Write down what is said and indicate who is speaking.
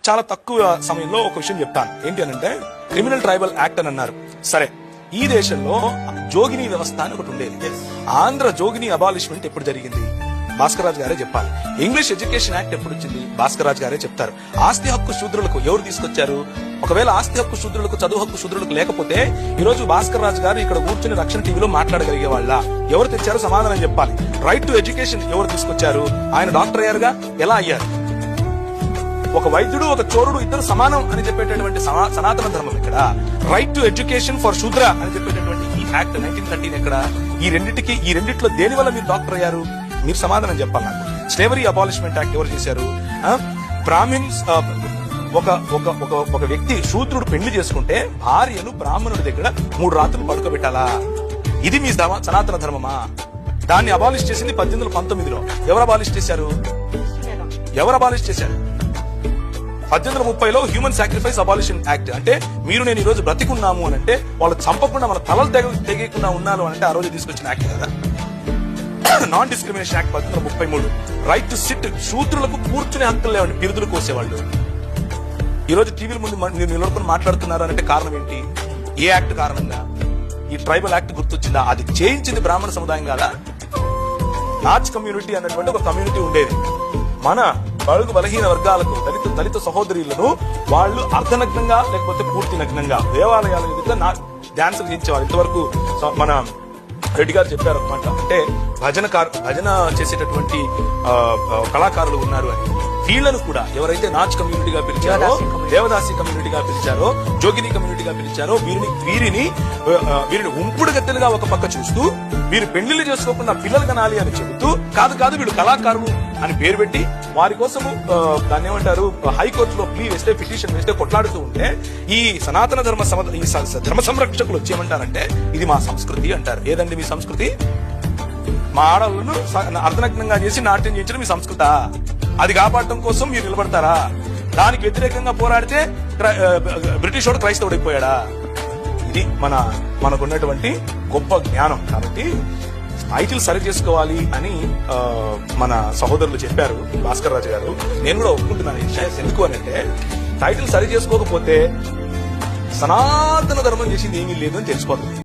Speaker 1: చాలా తక్కువ సమయంలో ఒక విషయం చెప్తాను. ఏంటి అనంటే క్రిమినల్ ట్రైబల్ యాక్ట్ అని అన్నారు. సరే, ఈ దేశంలో జోగిని వ్యవస్థ అని ఒకటి ఉండేది. ఆంధ్ర జోగిని అబాలిష్మెంట్ ఎప్పుడు జరిగింది? భాస్కర్ రాజు గారే చెప్పాలి. ఇంగ్లీష్ ఎడ్యుకేషన్ యాక్ట్ ఎప్పుడు వచ్చింది? భాస్కర్ రాజు గారే చెప్తారు. ఆస్తి హక్కు శూద్రులకు ఎవరు తీసుకొచ్చారు? ఒకవేళ ఆస్తి హక్కు శూద్రులకు, చదువు హక్కు శూద్రులకు లేకపోతే ఈ రోజు భాస్కర్ రాజు గారు ఇక్కడ కూర్చుని రక్షణ టీవీలో మాట్లాడగలిగే వాళ్ళ? ఎవరు తెచ్చారో సమాధానం చెప్పాలి. రైట్ టు ఎడ్యుకేషన్ ఎవరు తీసుకొచ్చారు? ఆయన డాక్టర్ అయ్యారుగా, ఎలా అయ్యారు? ఒక వైద్యుడు, ఒక చోరుడు ఇద్దరు సమానం అని చెప్పేటటువంటి సనాతన ధర్మం ఇక్కడ. రైట్ టు ఎడ్యుకేషన్ ఫర్ శూద్ర అని చెప్పేటటువంటి ఈ యాక్ట్ 1913 ఎక్కడ? ఈ రెండిట్లో దేని వల్ల మీరు డాక్టర్ అయ్యారు? మీరు సమాధానం చెప్పాలి నాకు. స్లేవరీ అబాలిష్మెంట్ యాక్ట్ ఎవరు చేశారు? బ్రాహ్మిన్స్, ఒక వ్యక్తి శూద్రుడు పెళ్లి చేసుకుంటే భార్యను బ్రాహ్మణుడి దగ్గర 3 రాత్రులు పడుకోబెట్టాలా? ఇది మీ సనాతన ధర్మమా? దాన్ని అబాలిష్ చేసింది 1819లో. ఎవరు అబాలిష్ చేశారు? 1830లో హ్యూమన్ సాక్రిఫైస్ అబాలిషన్ యాక్ట్. అంటే మీరు నేను ఈ రోజు బ్రతికున్నాము అని అంటే, వాళ్ళు చంపకుండా మన తలలు తెగకుండా ఉన్నాను అంటే ఆ రోజు తీసుకొచ్చిన యాక్ట్ కదా. Non discrimination act 1833. Right to sit, శూద్రులకు కూర్చునే హక్కులు లేవండి, బిరుదులు కోసేవాళ్ళు. ఈ రోజు టీవీల ముందు మీరు నిలబడుకుని మాట్లాడుతున్నారు అంటే కారణం ఏంటి? ఏ యాక్ట్ కారణంగా? ఈ ట్రైబల్ యాక్ట్ గుర్తొచ్చిందా? అది చేయించింది బ్రాహ్మణ సముదాయం కాదా? నాచ్ కమ్యూనిటీ అన్నటువంటి ఒక కమ్యూనిటీ ఉండేది. మన బడుగు బలహీన వర్గాలకు, దళిత సహోదరులను వాళ్ళు అర్ధనగ్నంగా లేకపోతే పూర్తి నగ్నంగా దేవాలయాల ఎదుట డాన్సులు చేయించేవాళ్ళు. ఇంతవరకు మన రెడ్డి గారు చెప్పారు అనమాట. అంటే భజన చేసేటటువంటి కళాకారులు ఉన్నారు అని. వీళ్లను కూడా ఎవరైతే నాచ్ కమ్యూనిటీగా పిలిచారో, దేవదాసి కమ్యూనిటీగా పిలిచారో, జోగిని కమ్యూనిటీగా పిలిచారో, వీరిని ఉంపుడు గద్దెలుగా ఒక పక్క చూస్తూ, వీరు పెళ్లిళ్ళు చేసుకోకుండా పిల్లలు కనాలి అని చెబుతూ, కాదు వీళ్ళు కళాకారులు అని పేరు పెట్టి వారి కోసము దాన్ని ఏమంటారు, హైకోర్టులో పిటిషన్ వేస్తే కొట్లాడుతూ ఉంటే, ఈ సనాతన ధర్మ సంరక్షకులు వచ్చేయమంటారంటే ఇది మా సంస్కృతి అంటారు. ఏదండి మీ సంస్కృతి? మా ఆడవాళ్ళను అర్ధనగ్నంగా చేసి నాట్యం చేయించడం మీ సంస్కృత? అది కాపాడటం కోసం మీరు నిలబడతారా? దానికి వ్యతిరేకంగా పోరాడితే బ్రిటిష్ వాడు క్రైస్తవుడైపోయాడా? ఇది మనకున్నటువంటి గొప్ప జ్ఞానం. కాబట్టి టైటిల్ సరి చేసుకోవాలి అని మన సహోదరులు చెప్పారు, భాస్కర్ రాజు గారు. నేను కూడా ఒప్పుకుంటున్నాను. ఎందుకు అనంటే, టైటిల్ సరి చేసుకోకపోతే సనాతన ధర్మం చేసింది ఏమీ లేదు అని తెలిసిపోతుంది.